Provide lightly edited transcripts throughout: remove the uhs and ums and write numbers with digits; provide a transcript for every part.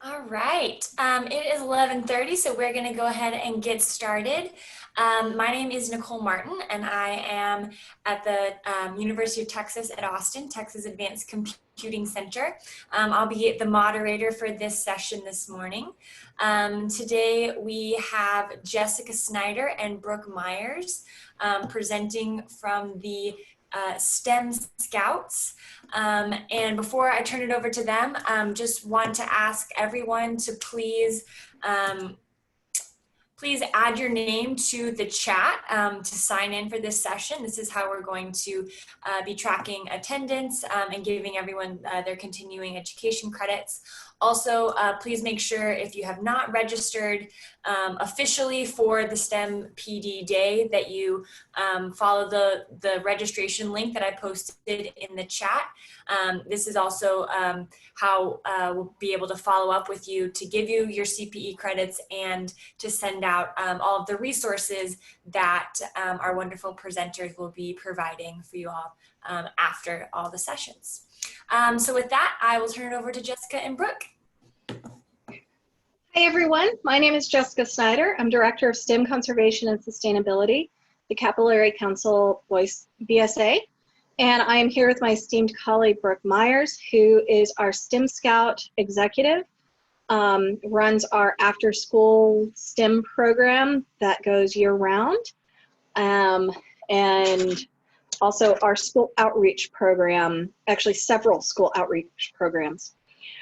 All right, it is 11:30, so we're going to go ahead and get started. My name is Nicole Martin, and I am at the University of Texas at Austin, Texas Advanced Computing Center. I'll be the moderator for this session this morning. Today we have Jessica Snider and Brooke Myers presenting from the STEM Scouts. And before I turn it over to them, just want to ask everyone to please add your name to the chat to sign in for this session. This is how we're going to be tracking attendance and giving everyone their continuing education credits. Also, please make sure if you have not registered officially for the STEM PD Day that you follow the registration link that I posted in the chat. This is also how we'll be able to follow up with you to give you your CPE credits and to send out all of the resources that our wonderful presenters will be providing for you all after all the sessions. So with that, I will turn it over to Jessica and Brooke. Hi everyone, my name is Jessica Snider. I'm Director of STEM Conservation and Sustainability, the Capillary Council Voice BSA, and I am here with my esteemed colleague Brooke Myers, who is our STEM Scout Executive, runs our after-school STEM program that goes year-round, and also our school outreach program, actually several school outreach programs.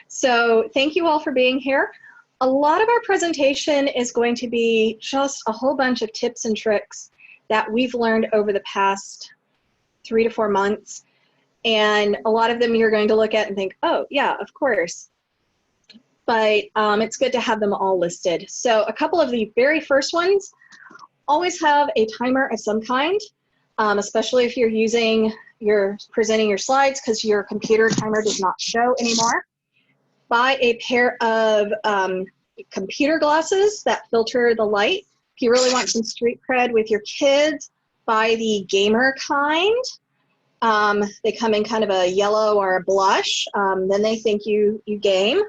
So thank you all for being here. A lot of our presentation is going to be just a whole bunch of tips and tricks that we've learned over the past 3 to 4 months. And a lot of them you're going to look at and think, oh yeah, of course. But it's good to have them all listed. So a couple of the very first ones, always have a timer of some kind, especially if you're presenting your slides because your computer timer does not show anymore. Buy a pair of computer glasses that filter the light. If you really want some street cred with your kids, buy the gamer kind. They come in kind of a yellow or a blush. Then they think you game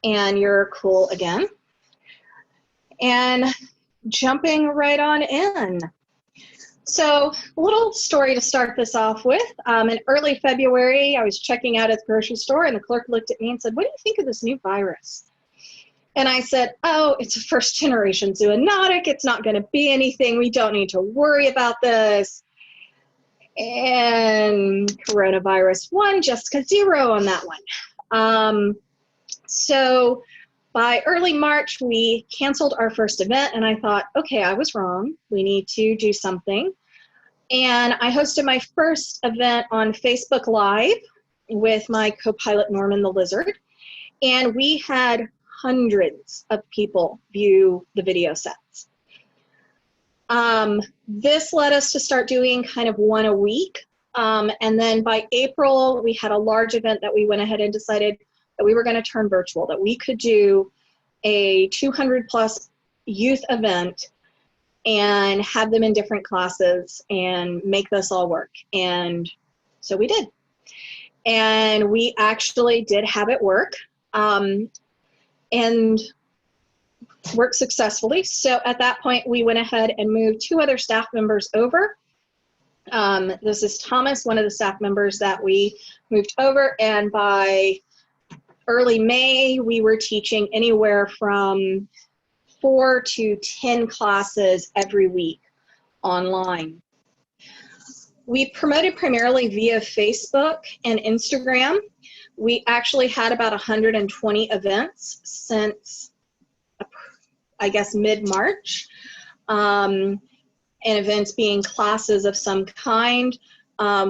and you're cool again. And jumping right on in. So a little story to start this off with. In early February, I was checking out at the grocery store and the clerk looked at me and said, "What do you think of this new virus?" And I said, "Oh, it's a first generation zoonotic. It's not going to be anything. We don't need to worry about this." And coronavirus 1, Jessica 0 on that one. So by early March, we canceled our first event, and I thought, okay, I was wrong. We need to do something. And I hosted my first event on Facebook Live with my co-pilot, Norman the Lizard, and we had hundreds of people view the video sets. This led us to start doing kind of one a week. And then by April, we had a large event that we went ahead and decided that we were going to turn virtual, that we could do a 200 plus youth event and have them in different classes and make this all work. And so we did. And we actually did have it work and work successfully. So at that point, we went ahead and moved 2 other staff members over. This is Thomas, one of the staff members that we moved over, and by early May, we were teaching anywhere from 4 to 10 classes every week online. We promoted primarily via Facebook and Instagram. We actually had about 120 events since, I guess, mid-March, and events being classes of some kind.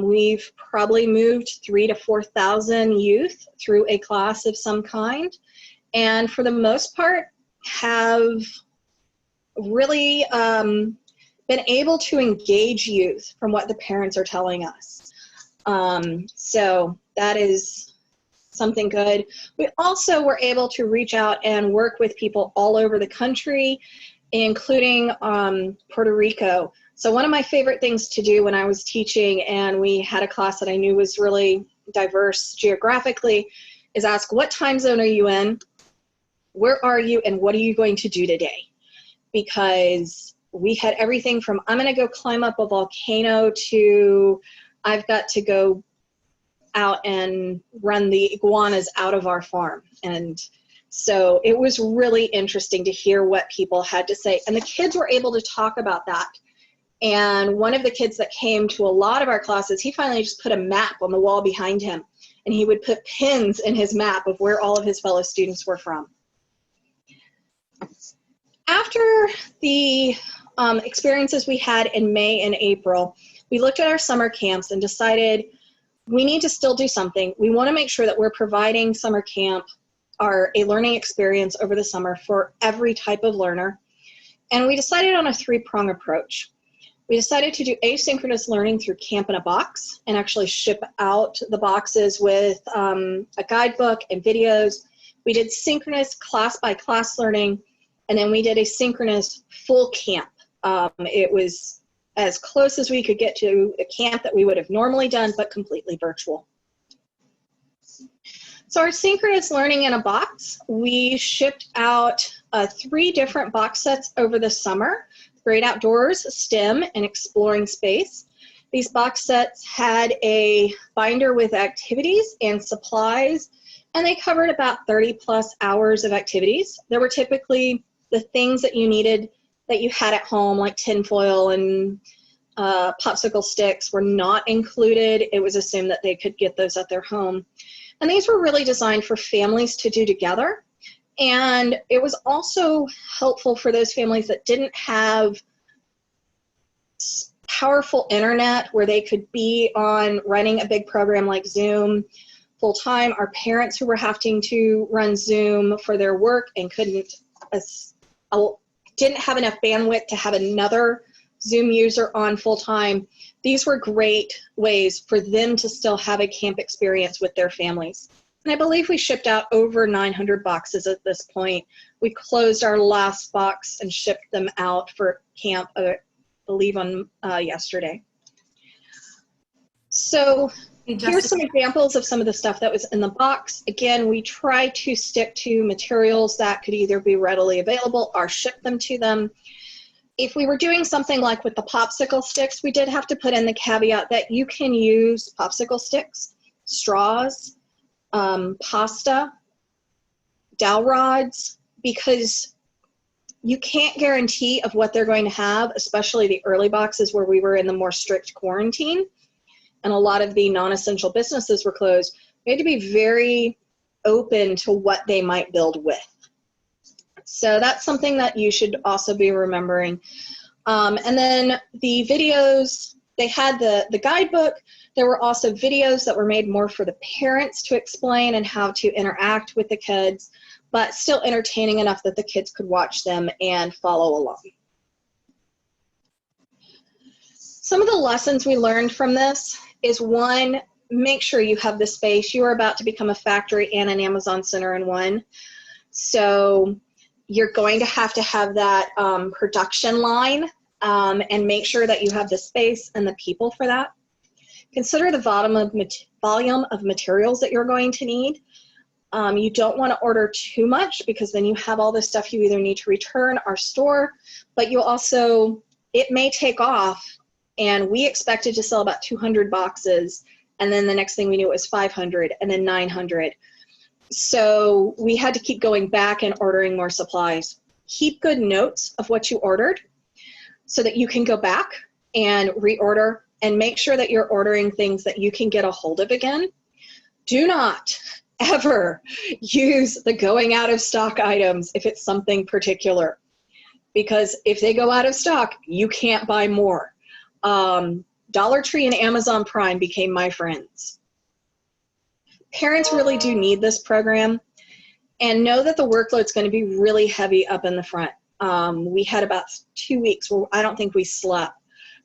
We've probably moved 3,000 to 4,000 youth through a class of some kind, and for the most part have really been able to engage youth from what the parents are telling us. So that is something good. We also were able to reach out and work with people all over the country, including Puerto Rico. So one of my favorite things to do when I was teaching and we had a class that I knew was really diverse geographically is ask, what time zone are you in? where are you and what are you going to do today? Because we had everything from, I'm going to go climb up a volcano, to I've got to go out and run the iguanas out of our farm. And so it was really interesting to hear what people had to say. And the kids were able to talk about that. And one of the kids that came to a lot of our classes, he finally just put a map on the wall behind him. And he would put pins in his map of where all of his fellow students were from. After the experiences we had in May and April, we looked at our summer camps and decided we need to still do something. We want to make sure that we're providing summer camp a learning experience over the summer for every type of learner. And we decided on a three-prong approach. We decided to do asynchronous learning through Camp in a Box and actually ship out the boxes with a guidebook and videos. We did synchronous class-by-class learning, and then we did a synchronous full camp. It was as close as we could get to a camp that we would have normally done, but completely virtual. So our synchronous learning in a box, we shipped out 3 different box sets over the summer: Great Outdoors, STEM, and Exploring Space. These box sets had a binder with activities and supplies, and they covered about 30+ hours of activities. There were typically the things that you needed that you had at home, like tinfoil and popsicle sticks, were not included. It was assumed that they could get those at their home. And these were really designed for families to do together. And it was also helpful for those families that didn't have powerful internet where they could be on running a big program like Zoom full time. Our parents who were having to run Zoom for their work and didn't have enough bandwidth to have another Zoom user on full time. These were great ways for them to still have a camp experience with their families. And I believe we shipped out over 900 boxes at this point. We closed our last box and shipped them out for camp, I believe, on yesterday. So here's some examples of some of the stuff that was in the box. Again, we try to stick to materials that could either be readily available or ship them to them. If we were doing something like with the popsicle sticks, we did have to put in the caveat that you can use popsicle sticks, straws, pasta, dowel rods, because you can't guarantee of what they're going to have, especially the early boxes where we were in the more strict quarantine and a lot of the non-essential businesses were closed. We had to be very open to what they might build with. So that's something that you should also be remembering. And then the videos, they had the guidebook. There were also videos that were made more for the parents to explain and how to interact with the kids, but still entertaining enough that the kids could watch them and follow along. Some of the lessons we learned from this is, one, make sure you have the space. You are about to become a factory and an Amazon center in one. So you're going to have that production line and make sure that you have the space and the people for that. Consider the volume of materials that you're going to need. You don't want to order too much because then you have all this stuff you either need to return or store, but you also, it may take off, and we expected to sell about 200 boxes, and then the next thing we knew it was 500 and then 900. So we had to keep going back and ordering more supplies. Keep good notes of what you ordered so that you can go back and reorder, and make sure that you're ordering things that you can get a hold of again. Do not ever use the going out of stock items if it's something particular, because if they go out of stock, you can't buy more. Dollar Tree and Amazon Prime became my friends. Parents really do need this program, and know that the workload's going to be really heavy up in the front. We had about 2 weeks where I don't think we slept.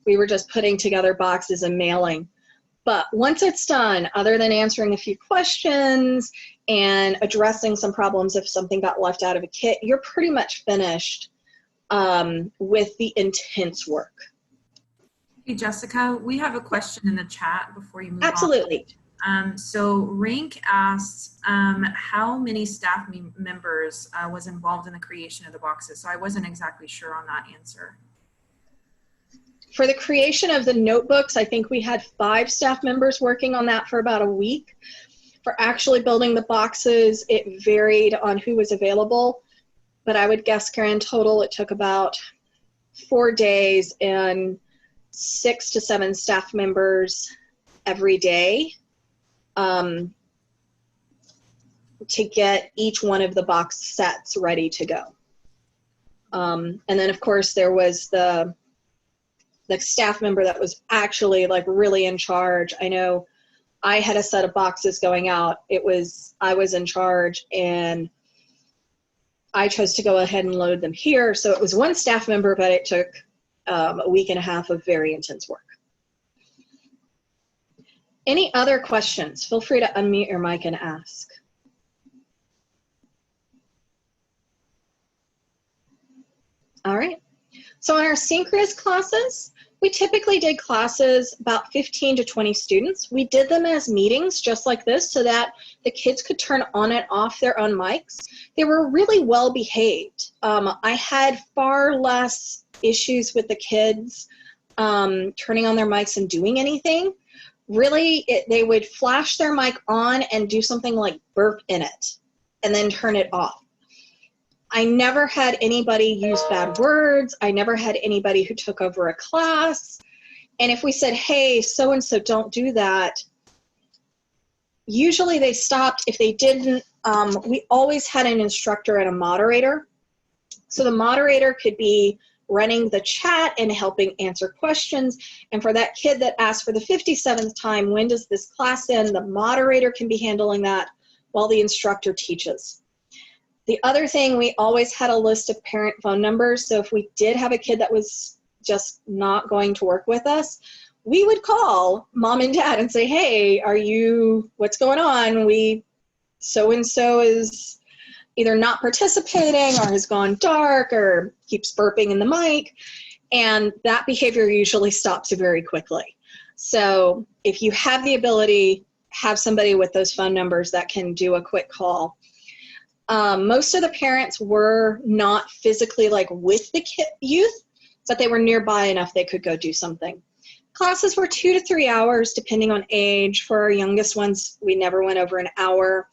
We were just putting together boxes and mailing. But once it's done, other than answering a few questions and addressing some problems if something got left out of a kit, you're pretty much finished with the intense work. Hey, Jessica, we have a question in the chat before you move on. Absolutely. So Rank asked how many staff members was involved in the creation of the boxes. So I wasn't exactly sure on that answer. For the creation of the notebooks, I think we had 5 staff members working on that for about a week. For actually building the boxes, it varied on who was available, but I would guess grand total it took about 4 days and 6 to 7 staff members every day to get each one of the box sets ready to go. And then of course there was the staff member that was actually like really in charge. I know I had a set of boxes going out. I was in charge and I chose to go ahead and load them here. So it was one staff member, but it took a week and a half of very intense work. Any other questions? Feel free to unmute your mic and ask. All right. So in our synchronous classes, we typically did classes about 15 to 20 students. We did them as meetings just like this so that the kids could turn on and off their own mics. They were really well behaved. I had far less issues with the kids turning on their mics and doing anything. Really, they would flash their mic on and do something like burp in it and then turn it off. I never had anybody use bad words. I never had anybody who took over a class. And if we said, hey, so-and-so, don't do that, usually they stopped. If they didn't, we always had an instructor and a moderator. So the moderator could be running the chat and helping answer questions. And for that kid that asked for the 57th time, when does this class end, the moderator can be handling that while the instructor teaches. The other thing, we always had a list of parent phone numbers. So if we did have a kid that was just not going to work with us, we would call mom and dad and say, hey, what's going on? So-and-so is either not participating or has gone dark or keeps burping in the mic. And that behavior usually stops very quickly. So if you have the ability, have somebody with those phone numbers that can do a quick call. Most of the parents were not physically like with the youth, but they were nearby enough they could go do something. Classes were 2 to 3 hours depending on age. For our youngest ones, we never went over an hour.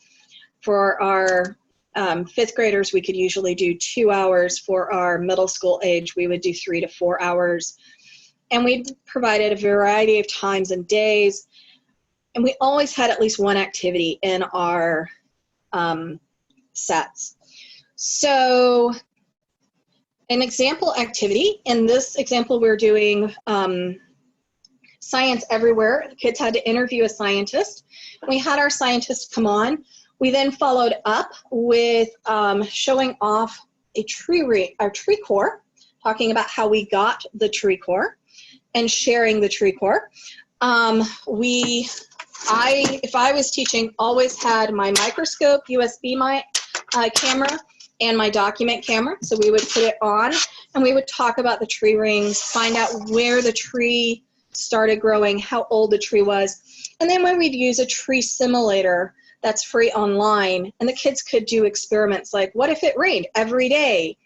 For our 5th graders, we could usually do 2 hours. For our middle school age, we would do 3 to 4 hours. And we provided a variety of times and days. And we always had at least one activity in our sets. So an example activity, in this example we're doing science everywhere. The kids had to interview a scientist. We had our scientist come on. We then followed up with showing off our tree core, talking about how we got the tree core and sharing the tree core. If I was teaching, always had my microscope, USB camera, and my document camera. So we would put it on and we would talk about the tree rings, find out where the tree started growing, how old the tree was. And then when we'd use a tree simulator that's free online, and the kids could do experiments like, what if it rained every day?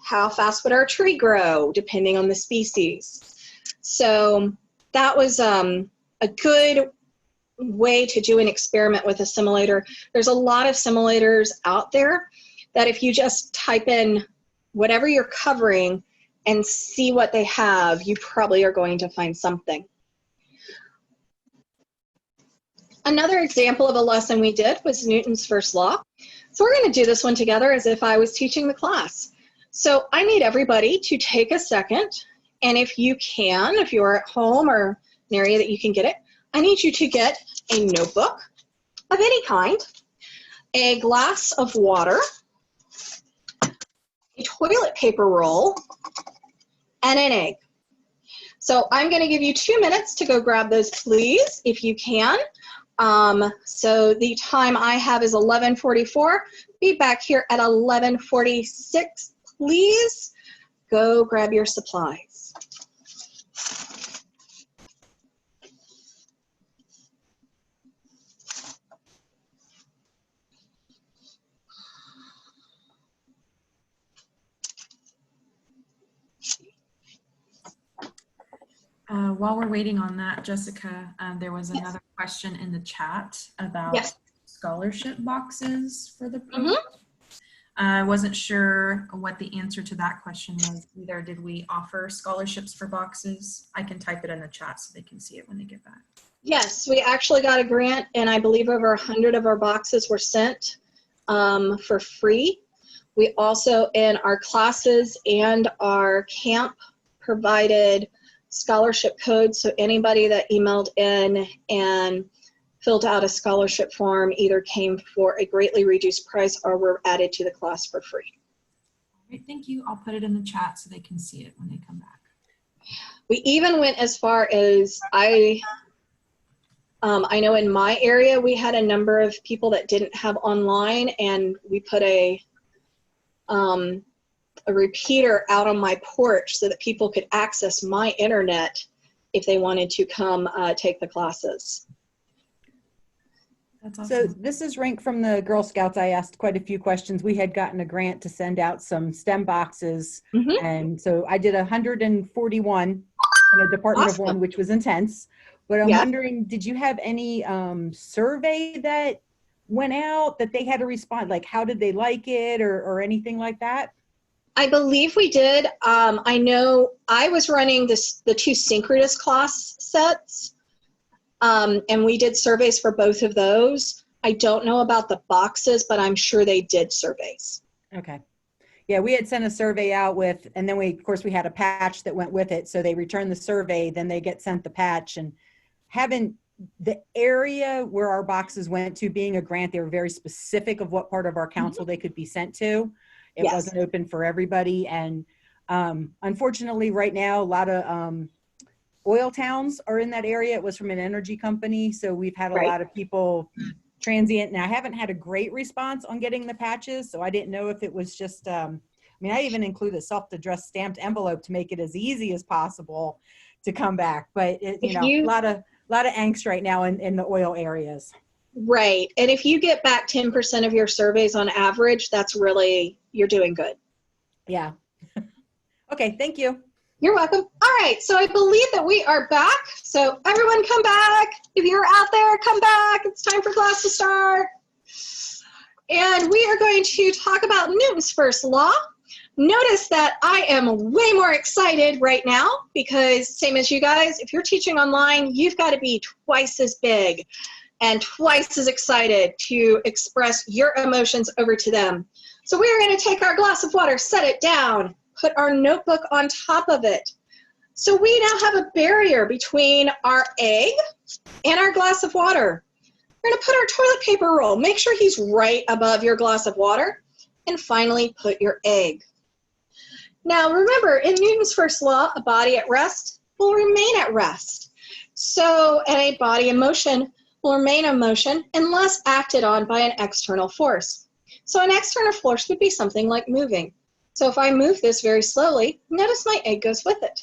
How fast would our tree grow, depending on the species? So that was a good way to do an experiment with a simulator. There's a lot of simulators out there that if you just type in whatever you're covering and see what they have, you probably are going to find something. Another example of a lesson we did was Newton's first law. So we're going to do this one together as if I was teaching the class. So I need everybody to take a second, and if you can, if you're at home or an area that you can get it, I need you to get a notebook of any kind, a glass of water, a toilet paper roll, and an egg. So I'm going to give you 2 minutes to go grab those, please, if you can. So the time I have is 11:44. Be back here at 11:46. Please go grab your supplies. While we're waiting on that, Jessica, there was another question in the chat about scholarship boxes for the program. I wasn't sure what the answer to that question was either. Did we offer scholarships for boxes? I can type it in the chat so they can see it when they get back. Yes, we actually got a grant, and I believe over 100 of our boxes were sent for free. We also, in our classes and our camp, provided scholarship codes, so anybody that emailed in and filled out a scholarship form either came for a greatly reduced price or were added to the class for free. All right, thank you. I'll put it in the chat so they can see it when they come back. We even went as far as I know in my area we had a number of people that didn't have online, and we put a repeater out on my porch so that people could access my internet if they wanted to come take the classes. That's awesome. So this is Rink from the Girl Scouts. I asked quite a few questions. We had gotten a grant to send out some STEM boxes. And so I did 141 in a Department of One, which was intense. But I'm wondering, did you have any survey that went out that they had to respond? Like, how did they like it or anything like that? I believe we did. I know I was running the 2 synchronous class sets, and we did surveys for both of those. I don't know about the boxes, but I'm sure they did surveys. Okay. Yeah, we had sent a survey out with, and then of course we had a patch that went with it. So they returned the survey, then they get sent the patch. And having the area where our boxes went to being a grant, they were very specific of what part of our council they could be sent to. It wasn't open for everybody. And unfortunately right now, a lot of oil towns are in that area. It was from an energy company. So we've had a lot of people transient. Now I haven't had a great response on getting the patches. So I didn't know if it was just, I mean, I even include a self-addressed stamped envelope to make it as easy as possible to come back. But you know, a lot of angst right now in the oil areas. Right. And if you get back 10% of your surveys on average, that's really, you're doing good. Yeah. Okay. Thank you. You're welcome. All right. So I believe that we are back. So everyone come back. If you're out there, come back. It's time for class to start. And we are going to talk about Newton's first law. Notice that I am way more excited right now because same as you guys, if you're teaching online, you've got to be twice as big and twice as excited to express your emotions over to them. So we are going to take our glass of water, set it down, put our notebook on top of it. So we now have a barrier between our egg and our glass of water. We're going to put our toilet paper roll. Make sure he's right above your glass of water. And finally, put your egg. Now remember, in Newton's first law, a body at rest will remain at rest. So, and a body in motion will remain in motion unless acted on by an external force. So an external force would be something like moving. So if I move this very slowly, notice my egg goes with it.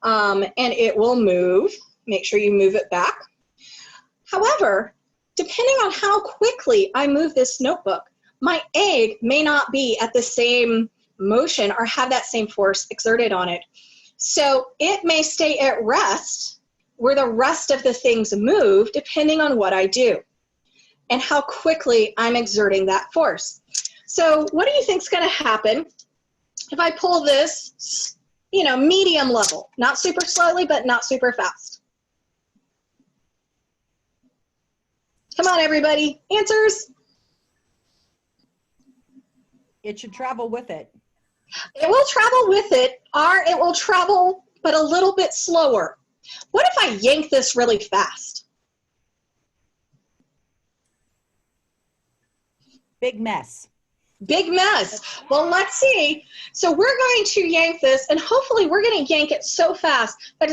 And it will move. Make sure you move it back. However, depending on how quickly I move this notebook, my egg may not be at the same motion or have that same force exerted on it. So it may stay at rest where the rest of the things move depending on what I do and how quickly I'm exerting that force. So what do you think is going to happen if I pull this, you know, medium level, not super slowly, but not super fast? Come on, everybody. Answers? It should travel with it. It will travel with it, or it will travel, but a little bit slower. What if I yank this really fast? Big mess. Big mess. Well, let's see. So we're going to yank this, and hopefully we're going to yank it so fast that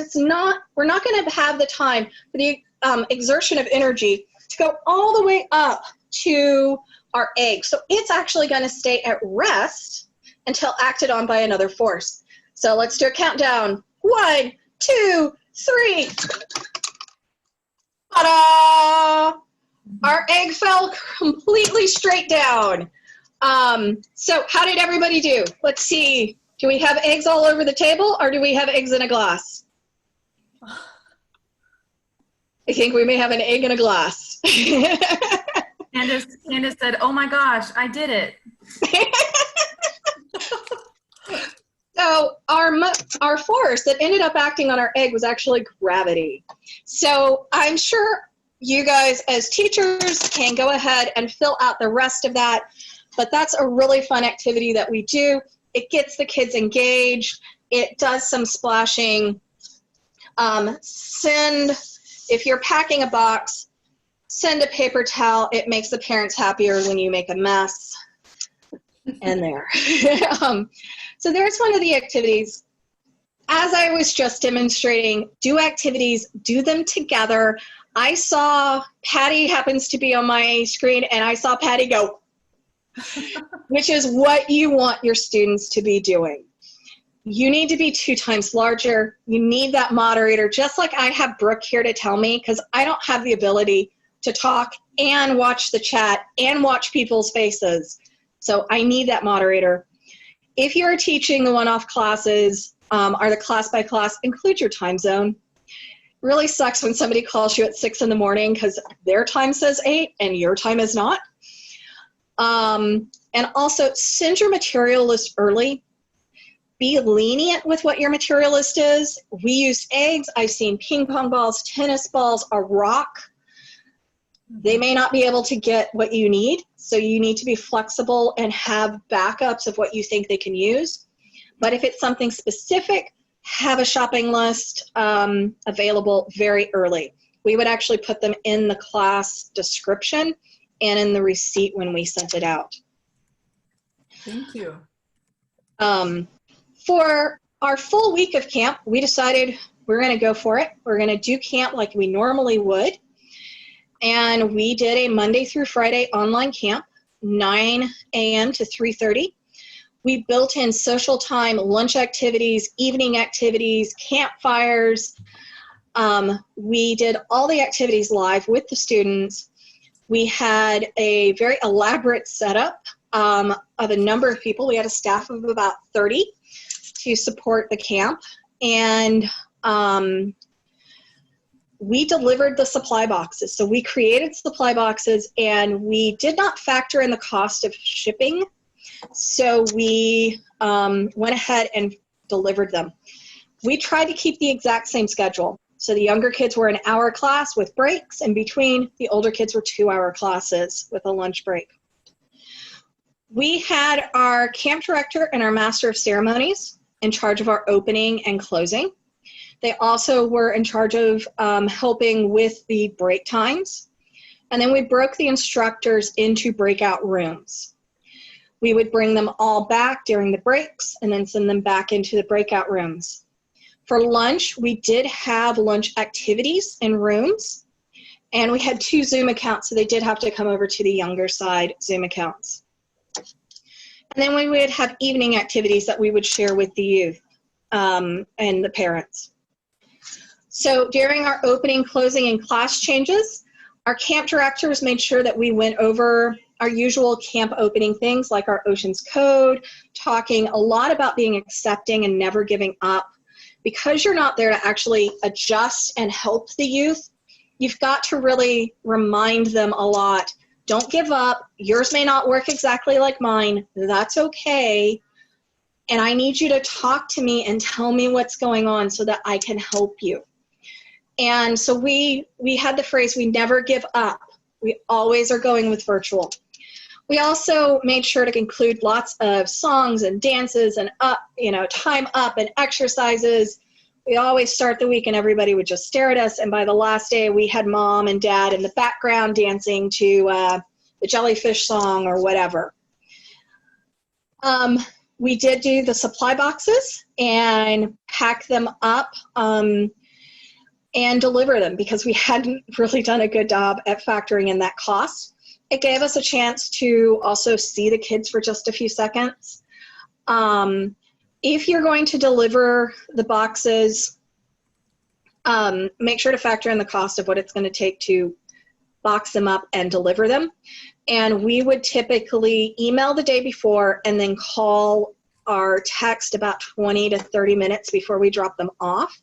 we're not going to have the time for the exertion of energy to go all the way up to our egg. So it's actually going to stay at rest until acted on by another force. So let's do a countdown. 1, 2, 3. Ta-da! Our egg fell completely straight down. So how did everybody do? Let's see. Do we have eggs all over the table or do we have eggs in a glass? I think we may have an egg in a glass. Candace said, oh my gosh, I did it. So our force that ended up acting on our egg was actually gravity. So I'm sure you guys as teachers can go ahead and fill out the rest of that, but that's a really fun activity that we do. It gets the kids engaged. It does some splashing. If you're packing a box, send a paper towel. It makes the parents happier when you make a mess. And there. So there's one of the activities. As I was just demonstrating, do activities, do them together. I saw Patty happens to be on my screen, and I saw Patty go, which is what you want your students to be doing. You need to be 2 times larger. You need that moderator, just like I have Brooke here to tell me, because I don't have the ability to talk and watch the chat and watch people's faces. So I need that moderator. If you're teaching the one-off classes or the class-by-class, include your time zone. Really sucks when somebody calls you at 6 in the morning because their time says 8 and your time is not. And also, send your material list early. Be lenient with what your material list is. We use eggs. I've seen ping pong balls, tennis balls, a rock. They may not be able to get what you need, so you need to be flexible and have backups of what you think they can use. But if it's something specific, have a shopping list available very early. We would actually put them in the class description and in the receipt when we sent it out. Thank you. For our full week of camp, we decided we're going to go for it. We're going to do camp like we normally would. And we did a Monday through Friday online camp, 9 a.m. to 3:30. We built in social time, lunch activities, evening activities, campfires. We did all the activities live with the students. We had a very elaborate setup of a number of people. We had a staff of about 30 to support the camp. And we delivered the supply boxes. So we created supply boxes and we did not factor in the cost of shipping. So we went ahead and delivered them. We tried to keep the exact same schedule. So the younger kids were an hour class with breaks in between. The older kids were 2-hour classes with a lunch break. We had our camp director and our master of ceremonies in charge of our opening and closing. They also were in charge of helping with the break times. And then we broke the instructors into breakout rooms. We would bring them all back during the breaks and then send them back into the breakout rooms. For lunch, we did have lunch activities in rooms. And we had 2 Zoom accounts, so they did have to come over to the younger side Zoom accounts. And then we would have evening activities that we would share with the youth and the parents. So during our opening, closing, and class changes, our camp directors made sure that we went over our usual camp opening things like our Oceans Code, talking a lot about being accepting and never giving up. Because you're not there to actually adjust and help the youth, you've got to really remind them a lot. Don't give up. Yours may not work exactly like mine. That's okay. And I need you to talk to me and tell me what's going on so that I can help you. And so we had the phrase, we never give up. We always are going with virtual. We also made sure to include lots of songs and dances and time up and exercises. We always start the week and everybody would just stare at us. And by the last day, we had mom and dad in the background dancing to the jellyfish song or whatever. We did do the supply boxes and pack them up and deliver them because we hadn't really done a good job at factoring in that cost. It gave us a chance to also see the kids for just a few seconds. If you're going to deliver the boxes, make sure to factor in the cost of what it's going to take to box them up and deliver them. And we would typically email the day before and then call or text about 20 to 30 minutes before we drop them off.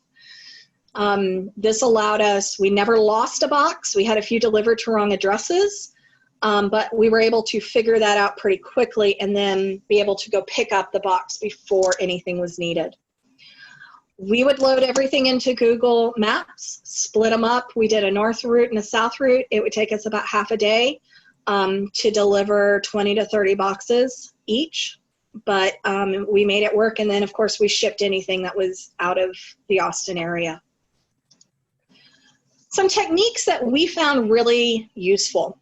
This allowed us, we never lost a box. We had a few delivered to wrong addresses, but we were able to figure that out pretty quickly and then be able to go pick up the box before anything was needed. We would load everything into Google Maps, split them up. We did a north route and a south route. It would take us about half a day to deliver 20 to 30 boxes each, but we made it work. And then, of course, we shipped anything that was out of the Austin area. Some techniques that we found really useful.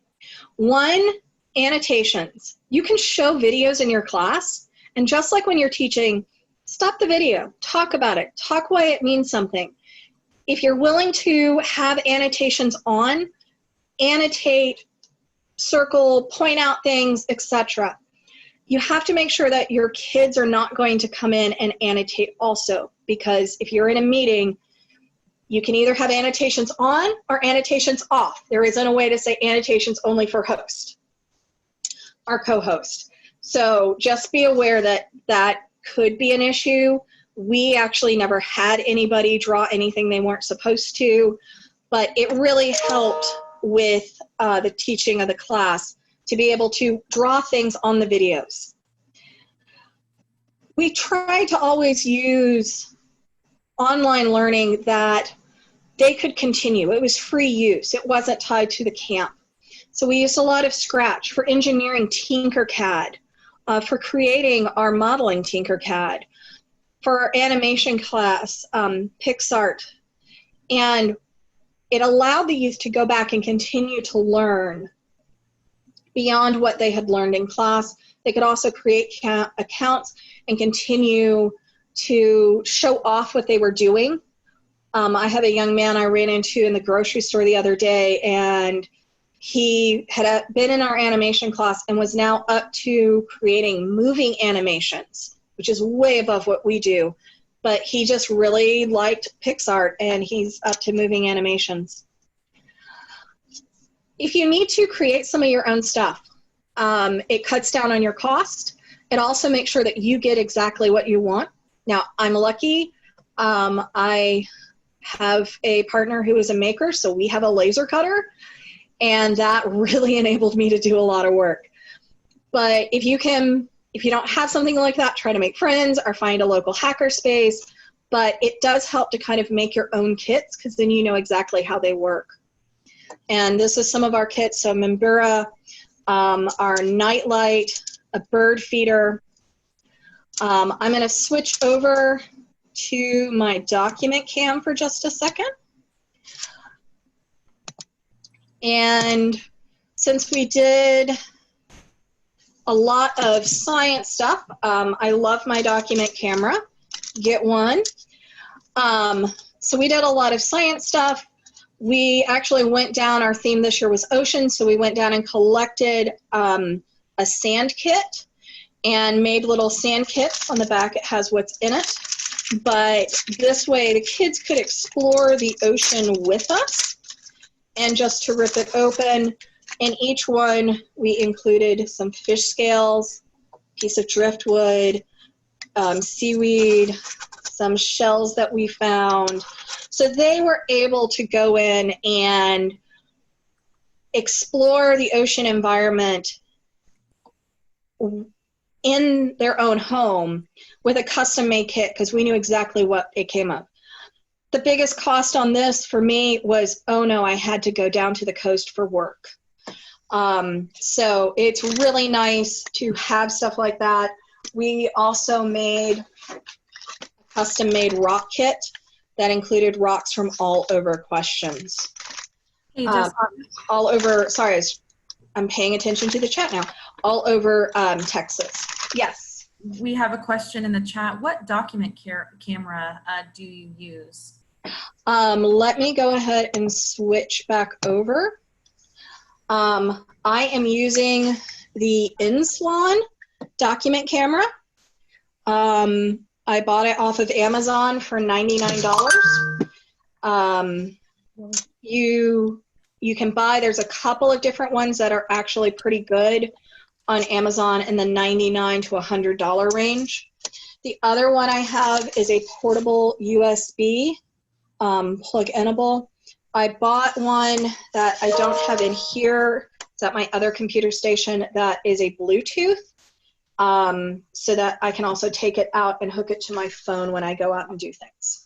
One, annotations. You can show videos in your class, and just like when you're teaching, stop the video, talk about it, talk why it means something. If you're willing to have annotations on, annotate, circle, point out things, etc. You have to make sure that your kids are not going to come in and annotate also, because if you're in a meeting, you can either have annotations on or annotations off. There isn't a way to say annotations only for host or co-host. So just be aware that that could be an issue. We actually never had anybody draw anything they weren't supposed to, but it really helped with the teaching of the class to be able to draw things on the videos. We try to always use online learning that they could continue. It was free use. It wasn't tied to the camp. So we used a lot of Scratch for engineering, Tinkercad, for creating our modeling Tinkercad, for our animation class, PixArt. And it allowed the youth to go back and continue to learn beyond what they had learned in class. They could also create accounts and continue to show off what they were doing. I have a young man I ran into in the grocery store the other day, and he had been in our animation class and was now up to creating moving animations, which is way above what we do. But he just really liked PixArt, and he's up to moving animations. If you need to create some of your own stuff, it cuts down on your cost. It also makes sure that you get exactly what you want. Now, I'm lucky. I have a partner who is a maker, so we have a laser cutter, and that really enabled me to do a lot of work. But if you don't have something like that, try to make friends or find a local hacker space. But it does help to kind of make your own kits, because then you know exactly how they work. And this is some of our kits. So Membura, our nightlight, a bird feeder. I'm going to switch over to my document cam for just a second. And since we did a lot of science stuff, I love my document camera. Get one. So we did a lot of science stuff. We actually went down, our theme this year was ocean, so we went down and collected a sand kit and made little sand kits. On the back it has what's in it. But this way the kids could explore the ocean with us. And just to rip it open, in each one we included some fish scales, piece of driftwood, seaweed, some shells that we found. So they were able to go in and explore the ocean environment in their own home with a custom-made kit, because we knew exactly what it came up. The biggest cost on this for me was, oh no, I had to go down to the coast for work. So it's really nice to have stuff like that. We also made a custom-made rock kit that included rocks from all over questions. Hey, all over, sorry, I'm paying attention to the chat now. All over Texas. Yes. We have a question in the chat. What document camera do you use? Let me go ahead and switch back over. I am using the Inswan document camera. I bought it off of Amazon for $99. You can buy, there's a couple of different ones that are actually pretty good on Amazon in the $99 to $100 range. The other one I have is a portable USB plug-inable. I bought one that I don't have in here. It's at my other computer station that is a Bluetooth, so that I can also take it out and hook it to my phone when I go out and do things.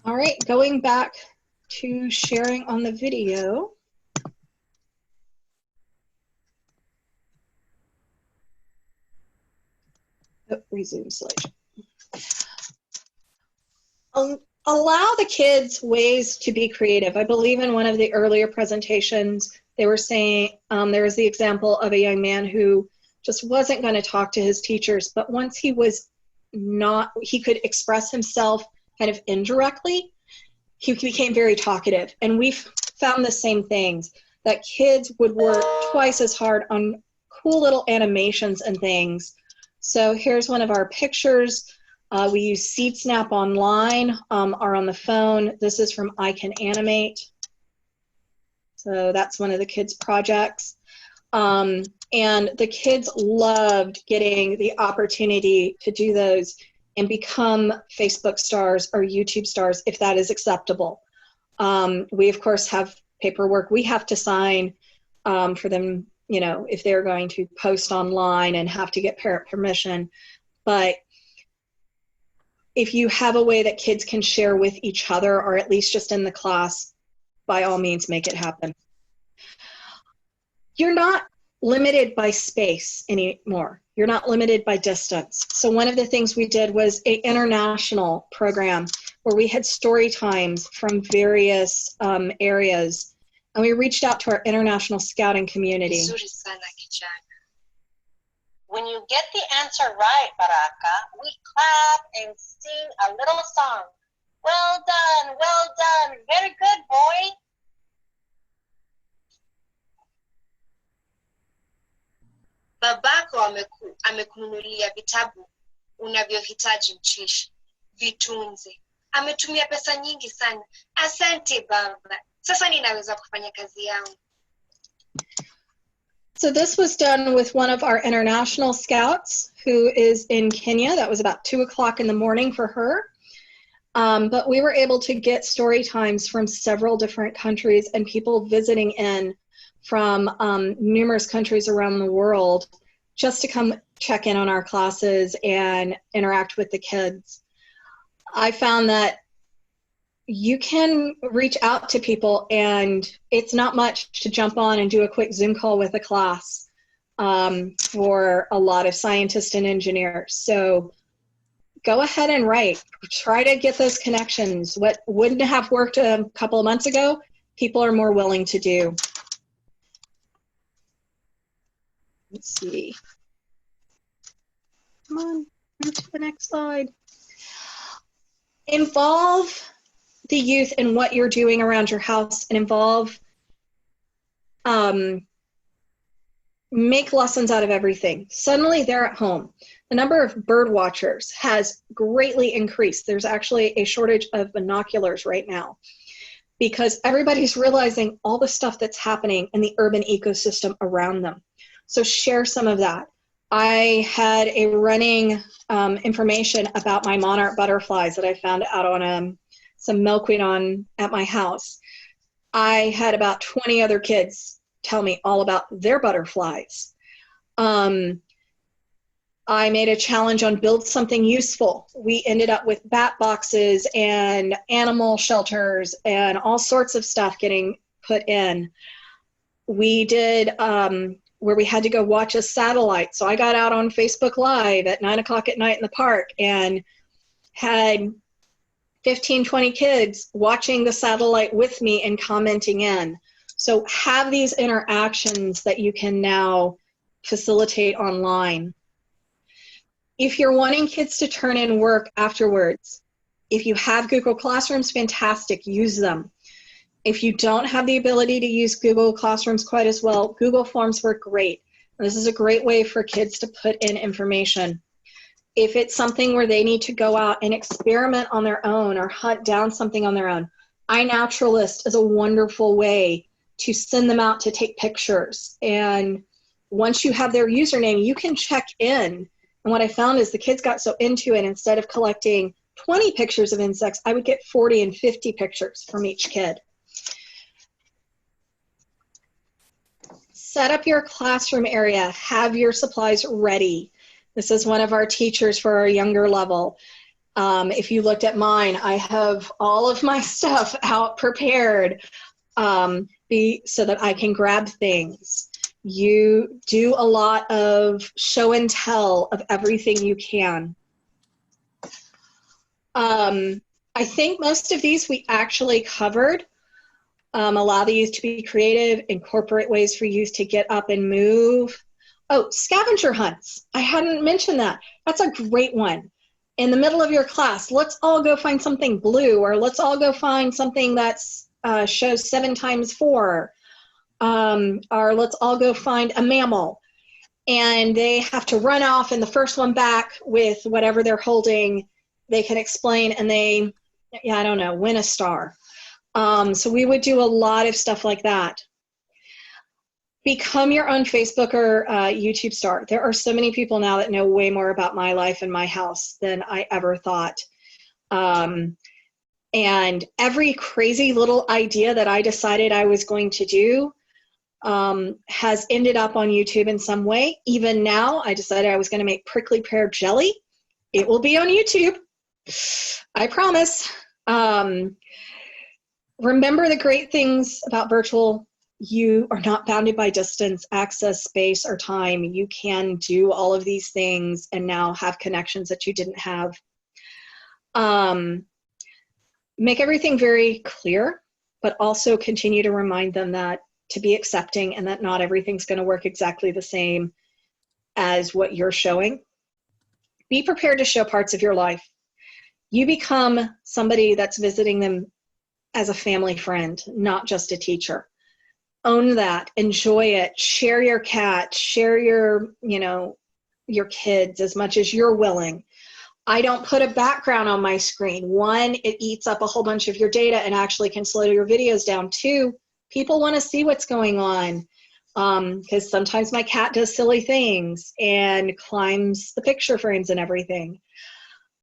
All right, going back to sharing on the video. Oh, resume slide. Allow the kids ways to be creative. I believe in one of the earlier presentations, they were saying, there was the example of a young man who just wasn't going to talk to his teachers, but once he could express himself kind of indirectly, he became very talkative. And we've found the same things, that kids would work twice as hard on cool little animations and things. So here's one of our pictures. We use Seed Snap online or on the phone. This is from I Can Animate. So that's one of the kids' projects. And the kids loved getting the opportunity to do those and become Facebook stars or YouTube stars if that is acceptable. We, of course, have paperwork we have to sign for them, you know, if they're going to post online and have to get parent permission. But if you have a way that kids can share with each other, or at least just in the class, by all means, make it happen. You're not limited by space anymore. You're not limited by distance. So one of the things we did was an international program where we had story times from various areas, and we reached out to our international scouting community. When you get the answer right, Baraka, we clap and sing a little song. Well done, very good, boy. Babako amekununulia vitabu unavyohitaji mcheshi. Vitunze. Ametumia pesa nyingi sana. Asante baba. Sasa ninaweza kufanya kazi yangu. So this was done with one of our international scouts who is in Kenya. That was about 2 o'clock in the morning for her. But we were able to get story times from several different countries and people visiting in from numerous countries around the world just to come check in on our classes and interact with the kids. I found that you can reach out to people, and it's not much to jump on and do a quick Zoom call with a class for a lot of scientists and engineers. So go ahead and write. Try to get those connections. What wouldn't have worked a couple of months ago, people are more willing to do. Let's see. Come on, move to the next slide. Involve the youth in what you're doing around your house, and involve, make lessons out of everything. Suddenly they're at home. The number of bird watchers has greatly increased. There's actually a shortage of binoculars right now because everybody's realizing all the stuff that's happening in the urban ecosystem around them. So share some of that. I had a running information about my monarch butterflies that I found out on some milkweed at my house. I had about 20 other kids tell me all about their butterflies. I made a challenge on build something useful. We ended up with bat boxes and animal shelters and all sorts of stuff getting put in. We did where we had to go watch a satellite. So I got out on Facebook Live at 9 o'clock at night in the park and had 15, 20 kids watching the satellite with me and commenting in. So have these interactions that you can now facilitate online. If you're wanting kids to turn in work afterwards, if you have Google Classrooms, fantastic, use them. If you don't have the ability to use Google Classrooms quite as well, Google Forms work great. And this is a great way for kids to put in information. If it's something where they need to go out and experiment on their own or hunt down something on their own, iNaturalist is a wonderful way to send them out to take pictures. And once you have their username, you can check in And what I found is the kids got so into it, instead of collecting 20 pictures of insects, I would get 40 and 50 pictures from each kid. Set up your classroom area, have your supplies ready. This is one of our teachers for our younger level. If you looked at mine, I have all of my stuff out prepared so that I can grab things. You do a lot of show and tell of everything you can. I think most of these we actually covered. Allow the youth to be creative, incorporate ways for youth to get up and move. Oh, scavenger hunts. I hadn't mentioned that. That's a great one. In the middle of your class, let's all go find something blue, or let's all go find something that's shows 7 times 4. Or let's all go find a mammal. And they have to run off, and the first one back with whatever they're holding, they can explain, and they, yeah, I don't know, win a star. So we would do a lot of stuff like that. Become your own Facebook or YouTube star. There are so many people now that know way more about my life and my house than I ever thought. And every crazy little idea that I decided I was going to do has ended up on YouTube in some way. Even now, I decided I was going to make prickly pear jelly. It will be on YouTube. I promise. Remember the great things about virtual. You are not bounded by distance, access, space, or time. You can do all of these things and now have connections that you didn't have. Make everything very clear, but also continue to remind them that to be accepting and that not everything's going to work exactly the same as what you're showing. Be prepared to show parts of your life. You become somebody that's visiting them as a family friend, not just a teacher. Own that, enjoy it, share your cat, share your, your kids as much as you're willing. I don't put a background on my screen. 1, it eats up a whole bunch of your data and actually can slow your videos down. 2, people want to see what's going on, because sometimes my cat does silly things and climbs the picture frames and everything.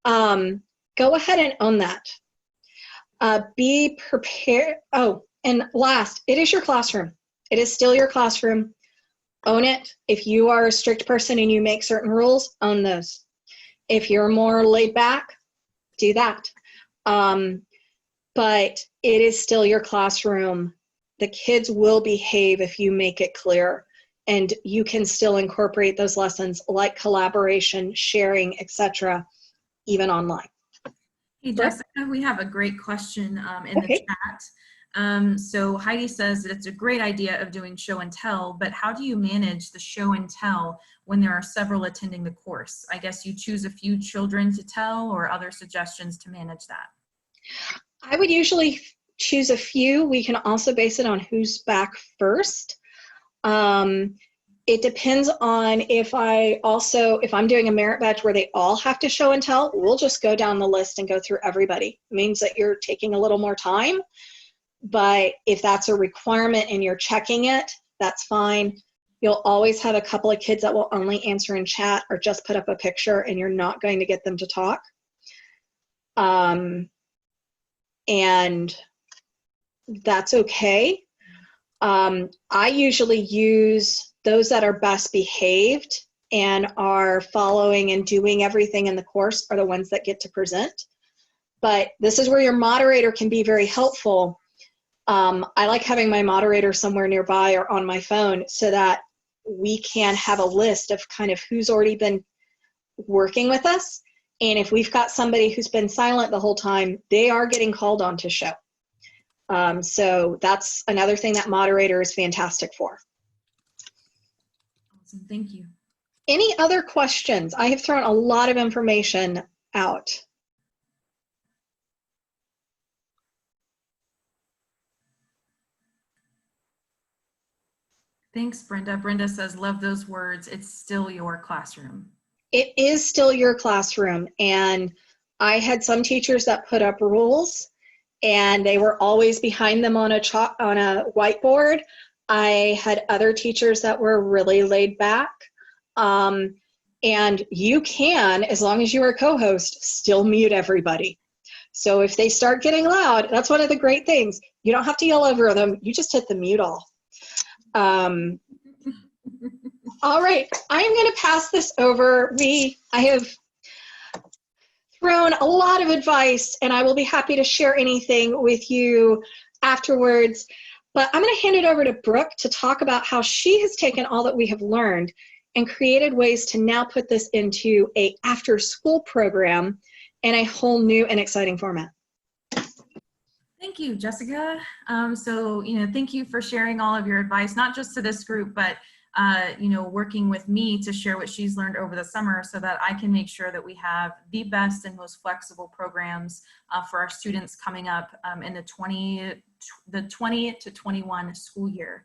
Go ahead and own that. Be prepared. Oh, and last, it is your classroom. It is still your classroom. Own it. If you are a strict person and you make certain rules, own those. If you're more laid back, do that. But it is still your classroom. The kids will behave if you make it clear, and you can still incorporate those lessons like collaboration, sharing, etc., even online. Hey, Jessica, we have a great question in the chat. So Heidi says that it's a great idea of doing show and tell, but how do you manage the show and tell when there are several attending the course? I guess you choose a few children to tell, or other suggestions to manage that? I would usually choose a few. We can also base it on who's back first. It depends on if I'm doing a merit badge where they all have to show and tell, we'll just go down the list and go through everybody. It means that you're taking a little more time, but if that's a requirement and you're checking it, that's fine. You'll always have a couple of kids that will only answer in chat or just put up a picture, and you're not going to get them to talk. And that's okay. I usually use those that are best behaved and are following and doing everything in the course are the ones that get to present. But this is where your moderator can be very helpful. I like having my moderator somewhere nearby or on my phone so that we can have a list of kind of who's already been working with us. And if we've got somebody who's been silent the whole time, they are getting called on to show. So that's another thing that moderator is fantastic for. Awesome, thank you. Any other questions? I have thrown a lot of information out. Thanks, Brenda. Brenda says, love those words. It's still your classroom. It is still your classroom. And I had some teachers that put up rules and they were always behind them on a whiteboard. I had other teachers that were really laid back. And you can, as long as you're a co-host, still mute everybody. So if they start getting loud, that's one of the great things. You don't have to yell over them. You just hit the mute all. All right, I'm going to pass this over. I have thrown a lot of advice, and I will be happy to share anything with you afterwards. But I'm going to hand it over to Brooke to talk about how she has taken all that we have learned and created ways to now put this into a after-school program in a whole new and exciting format. Thank you, Jessica. Thank you for sharing all of your advice, not just to this group, but working with me to share what she's learned over the summer so that I can make sure that we have the best and most flexible programs for our students coming up in the 20 to 21 school year.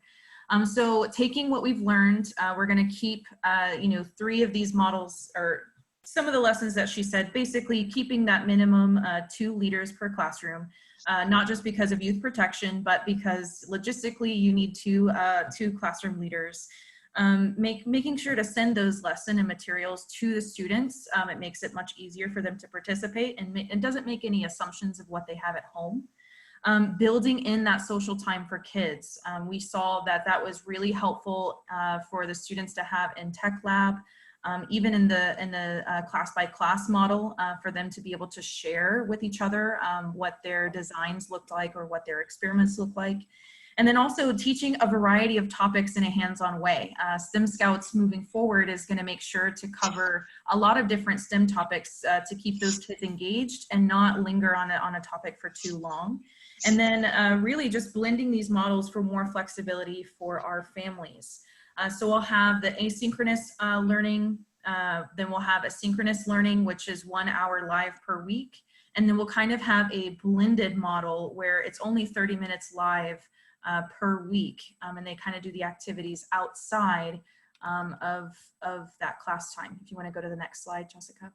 So taking what we've learned, we're going to keep, 3 of these models, or some of the lessons that she said, basically keeping that minimum 2 leaders per classroom, not just because of youth protection, but because logistically you need two classroom leaders. Making sure to send those lesson and materials to the students. It makes it much easier for them to participate, and it doesn't make any assumptions of what they have at home. Building in that social time for kids. We saw that was really helpful for the students to have in Tech Lab, even in the class-by-class model, for them to be able to share with each other what their designs looked like or what their experiments looked like. And then also teaching a variety of topics in a hands-on way. STEM Scouts moving forward is going to make sure to cover a lot of different STEM topics to keep those kids engaged and not linger on a topic for too long. And then really just blending these models for more flexibility for our families. So we'll have the asynchronous learning, then we'll have asynchronous learning, which is 1 hour live per week. And then we'll kind of have a blended model where it's only 30 minutes live per week, and they kind of do the activities outside of that class time. If you want to go to the next slide, Jessica.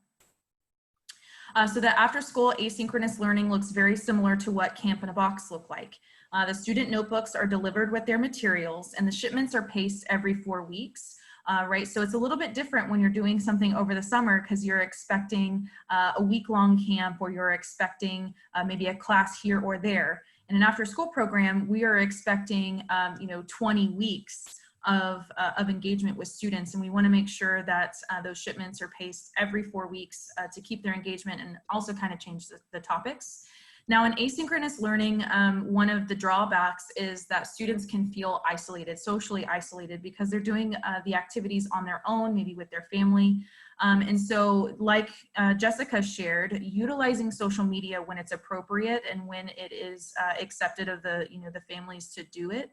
So that after school asynchronous learning looks very similar to what Camp in a Box looked like. The student notebooks are delivered with their materials, and the shipments are paced every 4 weeks. Right, so it's a little bit different when you're doing something over the summer because you're expecting a week-long camp, or you're expecting maybe a class here or there. In an after-school program, we are expecting 20 weeks of engagement with students, and we want to make sure that those shipments are paced every 4 weeks to keep their engagement and also kind of change the topics. Now in asynchronous learning, one of the drawbacks is that students can feel isolated, socially isolated, because they're doing the activities on their own, maybe with their family. And so like Jessica shared, utilizing social media when it's appropriate and when it is accepted of the families to do it.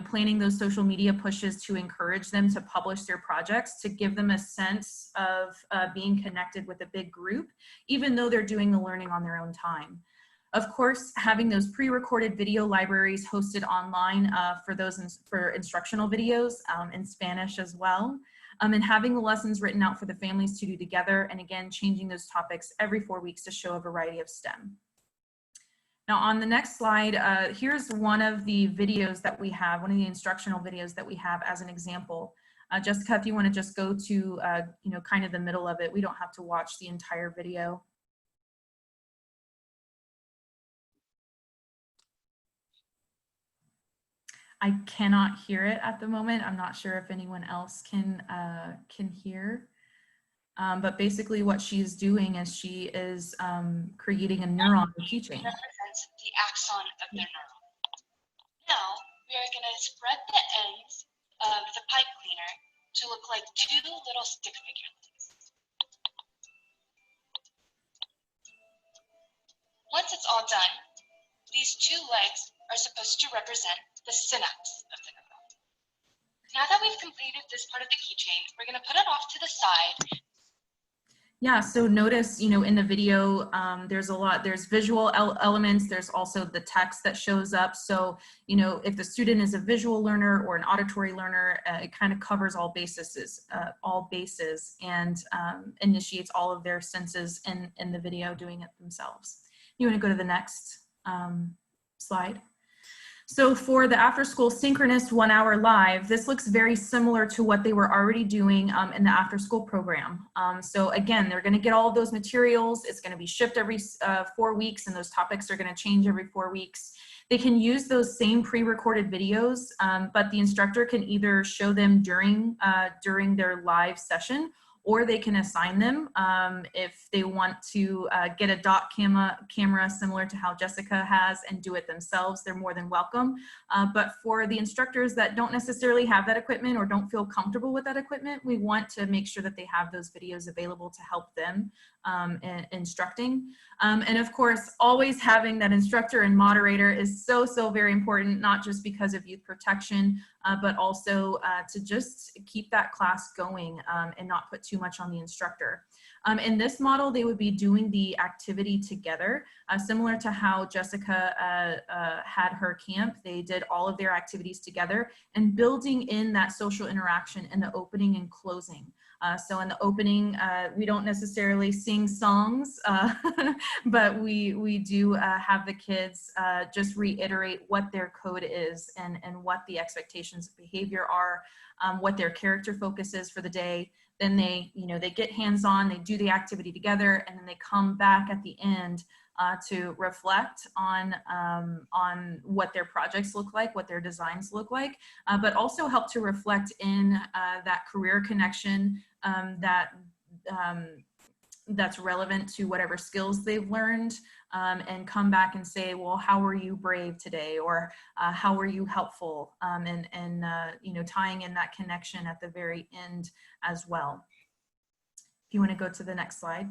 Planning those social media pushes to encourage them to publish their projects, to give them a sense of being connected with a big group, even though they're doing the learning on their own time. Of course, having those pre-recorded video libraries hosted online for instructional videos in Spanish as well, and having the lessons written out for the families to do together, and again, changing those topics every 4 weeks to show a variety of STEM. Now on the next slide, here's one of the videos that we have, one of the instructional videos that we have as an example. Jessica, if you want to just go to, kind of the middle of it, we don't have to watch the entire video. I cannot hear it at the moment. I'm not sure if anyone else can hear. But basically what she's doing is she is creating a neuron keychain. Represents the axon of the neuron. Now we are going to spread the ends of the pipe cleaner to look like 2 little stick figure legs. Once it's all done, these 2 legs are supposed to represent the synapse of the neuron. Now that we've completed this part of the keychain, we're going to put it off to the side. Yeah, so notice, in the video, there's visual elements, there's also the text that shows up. So, if the student is a visual learner or an auditory learner, it kind of covers all bases and initiates all of their senses in the video doing it themselves. You want to go to the next slide? So for the after school synchronous 1 hour live, this looks very similar to what they were already doing in the after school program. So again, they're going to get all of those materials. It's going to be shipped every 4 weeks, and those topics are going to change every 4 weeks. They can use those same pre-recorded videos, but the instructor can either show them during their live session, or they can assign them if they want to get a dot camera similar to how Jessica has and do it themselves. They're more than welcome. But for the instructors that don't necessarily have that equipment or don't feel comfortable with that equipment, we want to make sure that they have those videos available to help them in instructing. And of course, always having that instructor and moderator is so, so very important, not just because of youth protection, but also to just keep that class going and not put too much on the instructor. In this model, they would be doing the activity together, similar to how Jessica had her camp. They did all of their activities together and building in that social interaction in the opening and closing. So in the opening, we don't necessarily sing songs, but we do have the kids just reiterate what their code is and what the expectations of behavior are, what their character focus is for the day. Then they get hands-on, they do the activity together, and then they come back at the end to reflect on what their projects look like, what their designs look like, but also help to reflect in that career connection that's relevant to whatever skills they've learned, and come back and say, well, how were you brave today? Or how were you helpful? And tying in that connection at the very end as well. If you want to go to the next slide.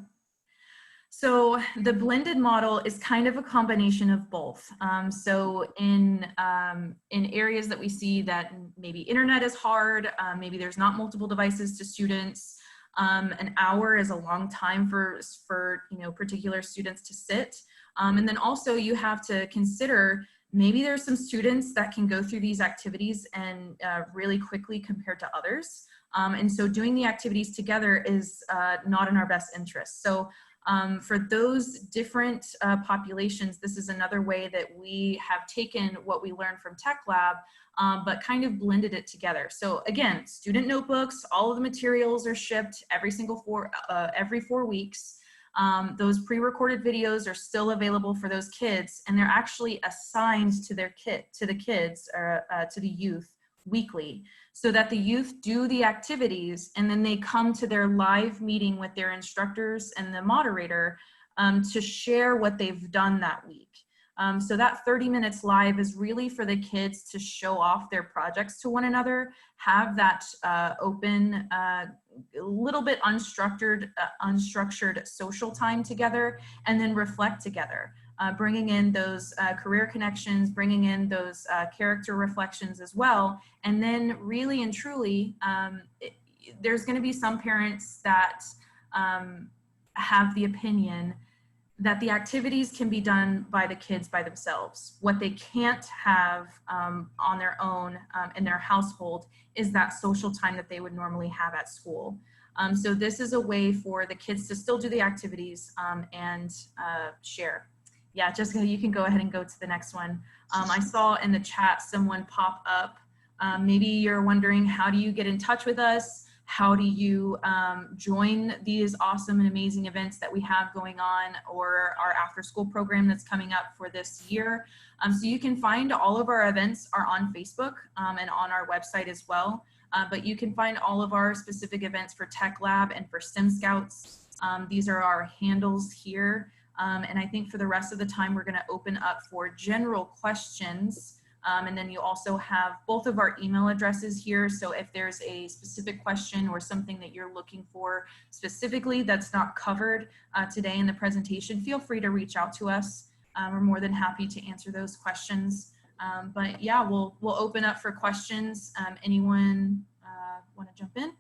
So the blended model is kind of a combination of both. So in areas that we see that maybe internet is hard, maybe there's not multiple devices to students, an hour is a long time for particular students to sit. And then also you have to consider maybe there's some students that can go through these activities and really quickly compared to others. And so doing the activities together is not in our best interest. So for those different populations, this is another way that we have taken what we learned from Tech Lab, but kind of blended it together. So again, student notebooks, all of the materials are shipped every 4 weeks. Those pre-recorded videos are still available for those kids, and they're actually assigned to the kids or to the youth weekly, so that the youth do the activities and then they come to their live meeting with their instructors and the moderator to share what they've done that week. So that 30 minutes live is really for the kids to show off their projects to one another, have that open, little bit unstructured social time together, and then reflect together. Bringing in those career connections, bringing in those character reflections as well. And then really and truly, there's going to be some parents that have the opinion that the activities can be done by the kids by themselves. What they can't have on their own in their household is that social time that they would normally have at school. So this is a way for the kids to still do the activities and share. Yeah, Jessica, you can go ahead and go to the next one. I saw in the chat someone pop up. Maybe you're wondering, how do you get in touch with us? How do you join these awesome and amazing events that we have going on, or our after school program that's coming up for this year? So you can find all of our events are on Facebook and on our website as well. But you can find all of our specific events for Tech Lab and for STEM Scouts. These are our handles here. And I think for the rest of the time, we're going to open up for general questions. And then you also have both of our email addresses here. So if there's a specific question or something that you're looking for specifically that's not covered today in the presentation, feel free to reach out to us. We're more than happy to answer those questions. But yeah, we'll open up for questions. Anyone want to jump in?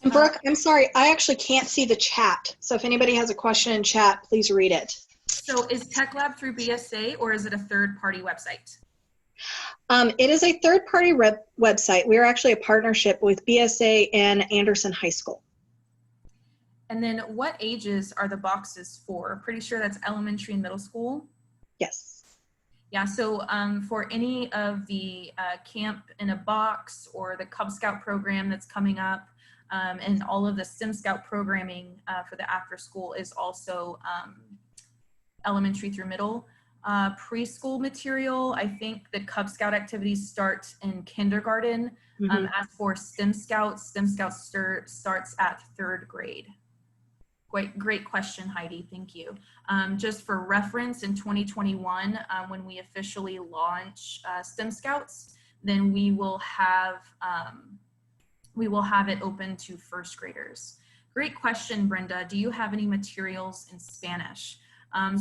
And Brooke, I'm sorry, I actually can't see the chat. So if anybody has a question in chat, please read it. So is Tech Lab through BSA, or is it a third-party website? It is a third-party website. We are actually a partnership with BSA and Anderson High School. And then what ages are the boxes for? Pretty sure that's elementary and middle school. Yes. Yeah, so for any of the Camp in a Box or the Cub Scout program that's coming up, and all of the STEM Scout programming for the after school is also elementary through middle. Preschool material, I think the Cub Scout activities start in kindergarten. As for STEM Scouts starts at 3rd grade. Great question, Heidi. Thank you. Just for reference, in 2021, when we officially launch STEM Scouts, then we will have it open to 1st graders. Great question, Brenda. Do you have any materials in Spanish?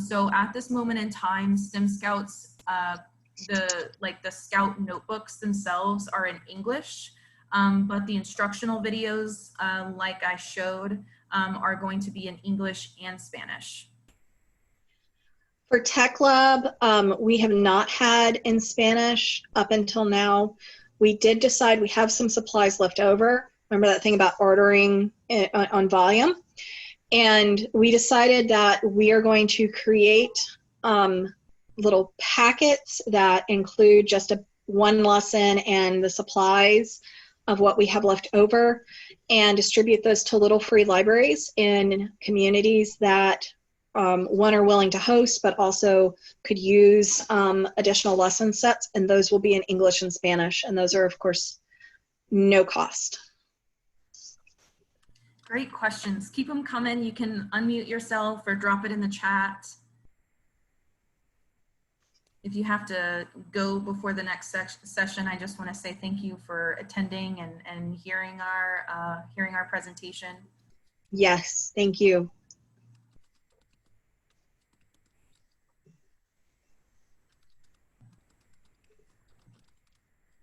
So at this moment in time, STEM Scouts, the Scout notebooks themselves are in English, but the instructional videos, like I showed, are going to be in English and Spanish. For Tech Lab, we have not had in Spanish up until now. We did decide we have some supplies left over. Remember that thing about ordering on volume? And we decided that we are going to create little packets that include just one lesson and the supplies of what we have left over, and distribute those to little free libraries in communities that one are willing to host, but also could use additional lesson sets, and those will be in English and Spanish, and those are, of course, no cost. Great questions. Keep them coming. You can unmute yourself or drop it in the chat. If you have to go before the next session, I just want to say thank you for attending and hearing our presentation. Yes, thank you.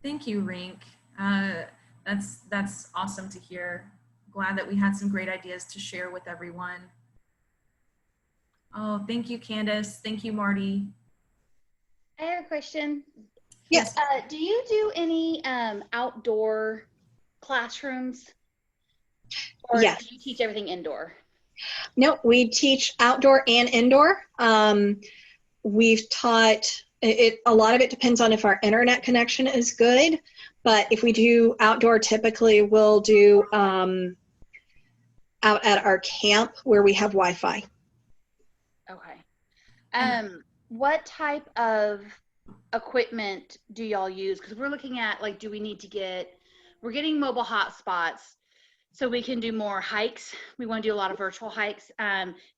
Thank you, Rink. That's awesome to hear. Glad that we had some great ideas to share with everyone. Oh, thank you, Candace. Thank you, Marty. I have a question. Yes. Do you do any outdoor classrooms? Or yes. do you teach everything indoor? No, we teach outdoor and indoor. We've taught it. A lot of it depends on if our internet connection is good. But if we do outdoor, typically we'll do out at our camp where we have Wi-Fi. Okay. What type of equipment do y'all use? Because we're looking at, like, do we need to we're getting mobile hotspots so we can do more hikes. We want to do a lot of virtual hikes,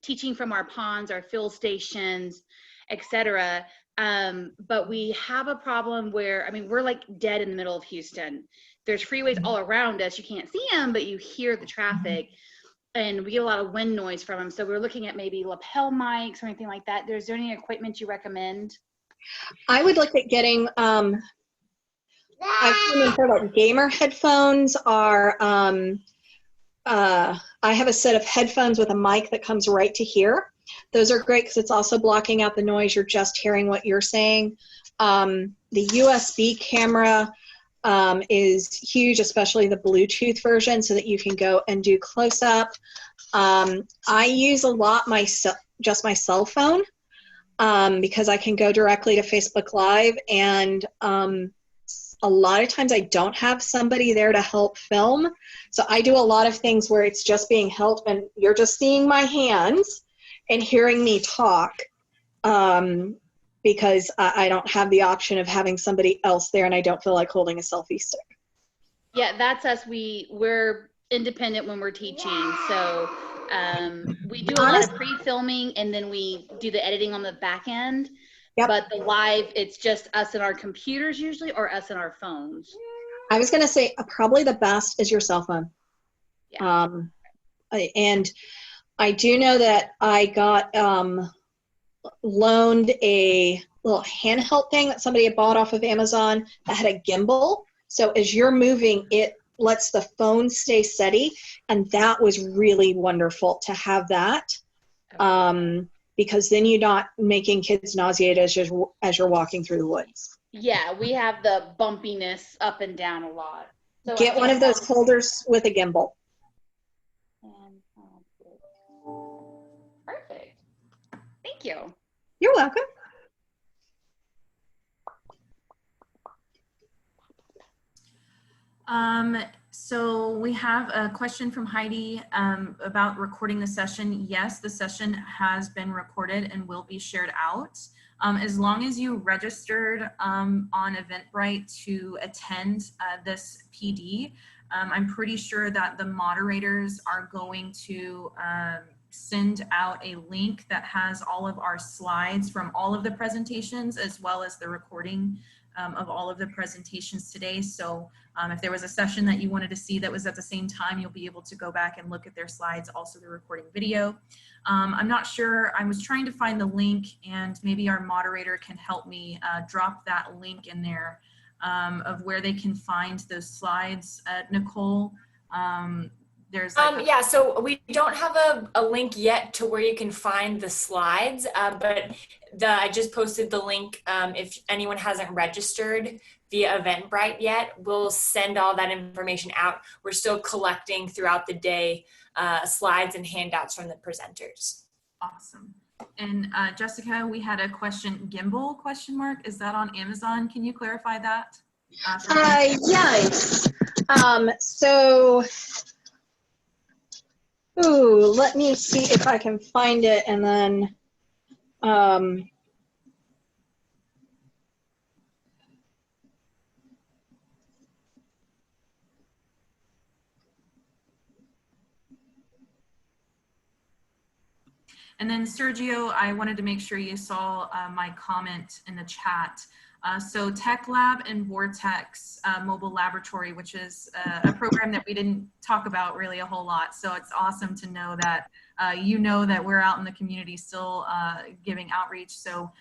teaching from our ponds, our fill stations, etc. But we have a problem where, I mean, we're like dead in the middle of Houston. There's freeways all around us. You can't see them, but you hear the traffic. And we get a lot of wind noise from them. So we're looking at maybe lapel mics or anything like that. Is there any equipment you recommend? I would look at getting, I've seen for like gamer headphones are, I have a set of headphones with a mic that comes right to here. Those are great because it's also blocking out the noise. You're just hearing what you're saying. The USB camera is huge, especially the Bluetooth version, so that you can go and do close-up. I use a lot just my cell phone because I can go directly to Facebook Live, and a lot of times I don't have somebody there to help film. So I do a lot of things where it's just being held and you're just seeing my hands and hearing me talk. Because I don't have the option of having somebody else there, and I don't feel like holding a selfie stick. Yeah, that's us. We're independent when we're teaching. So we do a lot of pre-filming, and then we do the editing on the back end. Yep. But the live, it's just us and our computers usually, or us and our phones. I was going to say probably the best is your cell phone. Yeah. And I do know that I got loaned a little handheld thing that somebody had bought off of Amazon that had a gimbal. So as you're moving, it lets the phone stay steady. And that was really wonderful to have that. Because then you're not making kids nauseated as you're walking through the woods. Yeah, we have the bumpiness up and down a lot. So get one of those holders with a gimbal. Perfect. Thank you. You're welcome. So we have a question from Heidi about recording the session. Yes, the session has been recorded and will be shared out. As long as you registered on Eventbrite to attend this PD, I'm pretty sure that the moderators are going to send out a link that has all of our slides from all of the presentations, as well as the recording of all of the presentations today. So if there was a session that you wanted to see that was at the same time, you'll be able to go back and look at their slides, also the recording video. I'm not sure, I was trying to find the link, and maybe our moderator can help me drop that link in there of where they can find those slides. Nicole, there's like yeah, so we don't have a link yet to where you can find the slides, but I just posted the link. If anyone hasn't registered via Eventbrite yet, we'll send all that information out. We're still collecting throughout the day slides and handouts from the presenters. Awesome. And Jessica, we had a question, gimbal question mark, is that on Amazon? Can you clarify that? Yes. So, let me see if I can find it, and then, And then Sergio, I wanted to make sure you saw my comment in the chat. So Tech Lab and Vortex Mobile Laboratory, which is a program that we didn't talk about really a whole lot. So it's awesome to know that you know that we're out in the community still giving outreach. So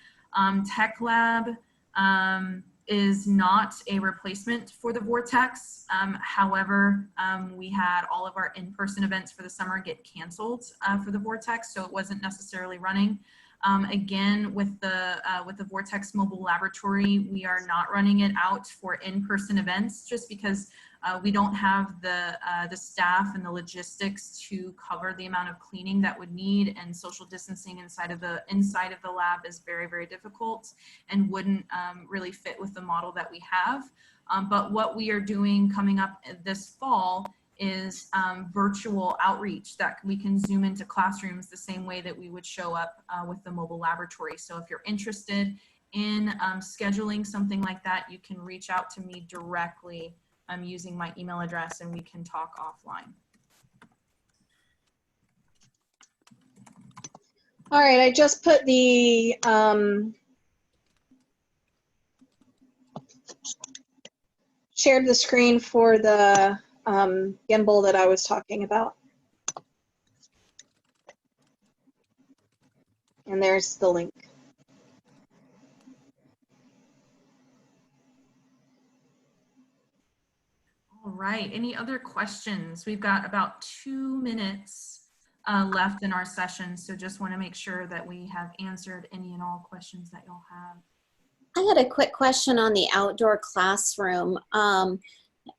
Tech Lab is not a replacement for the Vortex. However, we had all of our in-person events for the summer get canceled for the Vortex, so it wasn't necessarily running. Again, with the Vortex Mobile Laboratory, we are not running it out for in-person events just because we don't have the staff and the logistics to cover the amount of cleaning that would need, and social distancing inside of the lab is very, very difficult and wouldn't really fit with the model that we have. But what we are doing coming up this fall is virtual outreach that we can Zoom into classrooms the same way that we would show up with the mobile laboratory. So if you're interested in scheduling something like that, you can reach out to me directly using my email address, and we can talk offline. all right, I just put the shared the screen for the gimbal that I was talking about. And there's the link. All right, any other questions? We've got about 2 minutes left in our session, so just want to make sure that we have answered any and all questions that you'll have. I had a quick question on the outdoor classroom.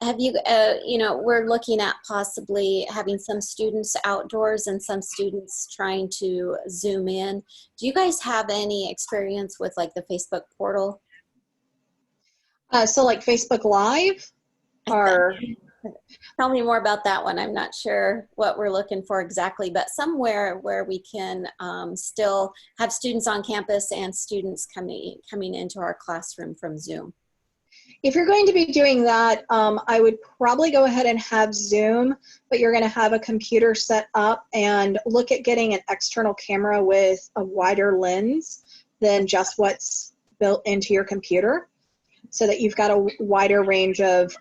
Have you, we're looking at possibly having some students outdoors and some students trying to Zoom in. Do you guys have any experience with like the Facebook portal? So like Facebook Live? Or tell me more about that one. I'm not sure what we're looking for exactly, but somewhere where we can still have students on campus and students coming into our classroom from Zoom. If you're going to be doing that, I would probably go ahead and have Zoom, but you're going to have a computer set up and look at getting an external camera with a wider lens than just what's built into your computer, so that you've got a wider range of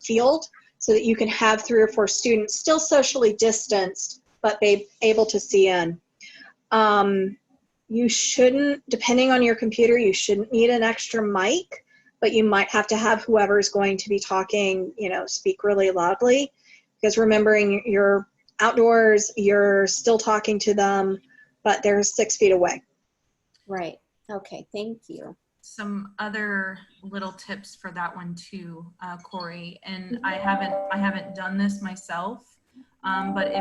field, so that you can have 3 or 4 students still socially distanced, but be able to see in. You shouldn't, depending on your computer, you shouldn't need an extra mic, but you might have to have whoever is going to be talking, speak really loudly, because remembering you're outdoors, you're still talking to them, but they're 6 feet away. Right. Okay. Thank you. Some other little tips for that one too, Corey, and I haven't done this myself, but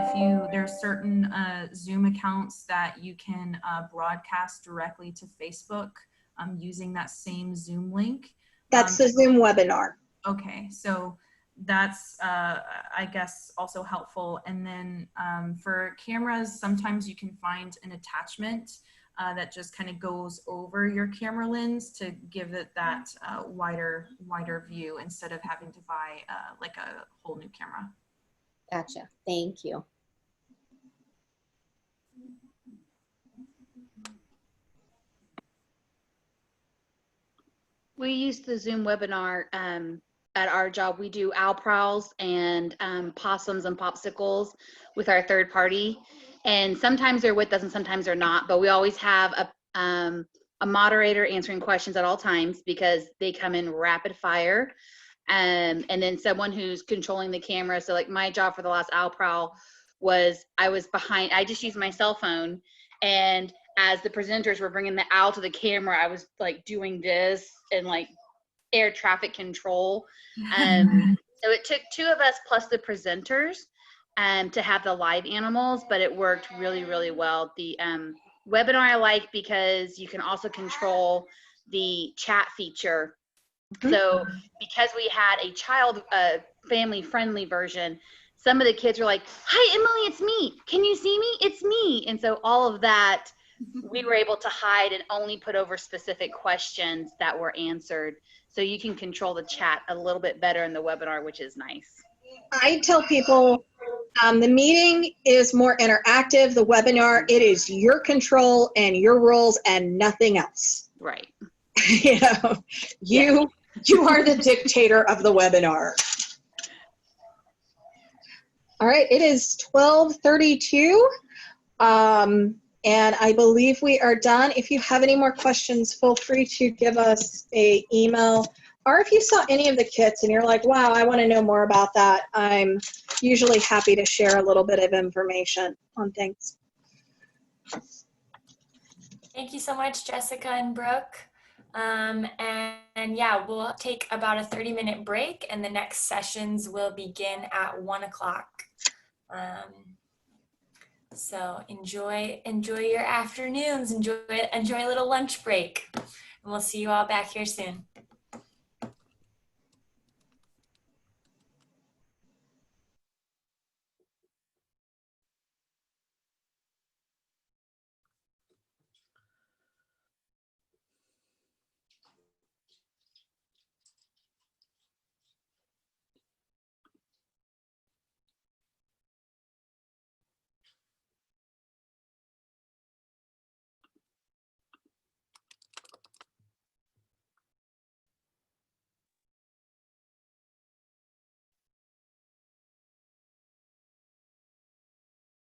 there's certain Zoom accounts that you can broadcast directly to Facebook using that same Zoom link. That's the Zoom webinar. Okay, so that's, I guess, also helpful. And then for cameras, sometimes you can find an attachment that just kind of goes over your camera lens to give it that wider view instead of having to buy like a whole new camera. Gotcha. Thank you. We use the Zoom webinar at our job. We do owl prowls and possums and popsicles with our third party. And sometimes they're with us and sometimes they're not, but we always have a moderator answering questions at all times because they come in rapid fire. And then someone who's controlling the camera. So like my job for the last owl prowl was I just used my cell phone, and as the presenters were bringing the owl to the camera, I was like doing this and like air traffic control. So it took two of us plus the presenters to have the live animals, but it worked really, really well. The webinar I like because you can also control the chat feature. So because we had a child family friendly version, some of the kids were like, "Hi, Emily, it's me. Can you see me? It's me." And so all of that, we were able to hide and only put over specific questions that were answered. So you can control the chat a little bit better in the webinar, which is nice. I tell people the meeting is more interactive. The webinar, it is your control and your rules and nothing else. Right. You know, you are the dictator of the webinar. All right, it is 12:32. And I believe we are done. If you have any more questions, feel free to give us an email. Or if you saw any of the kits and you're like, wow, I want to know more about that, I'm usually happy to share a little bit of information on things. Thank you so much, Jessica and Brooke. And yeah, we'll take about a 30-minute break, and the next sessions will begin at 1 o'clock. So enjoy your afternoons, enjoy a little lunch break, and we'll see you all back here soon.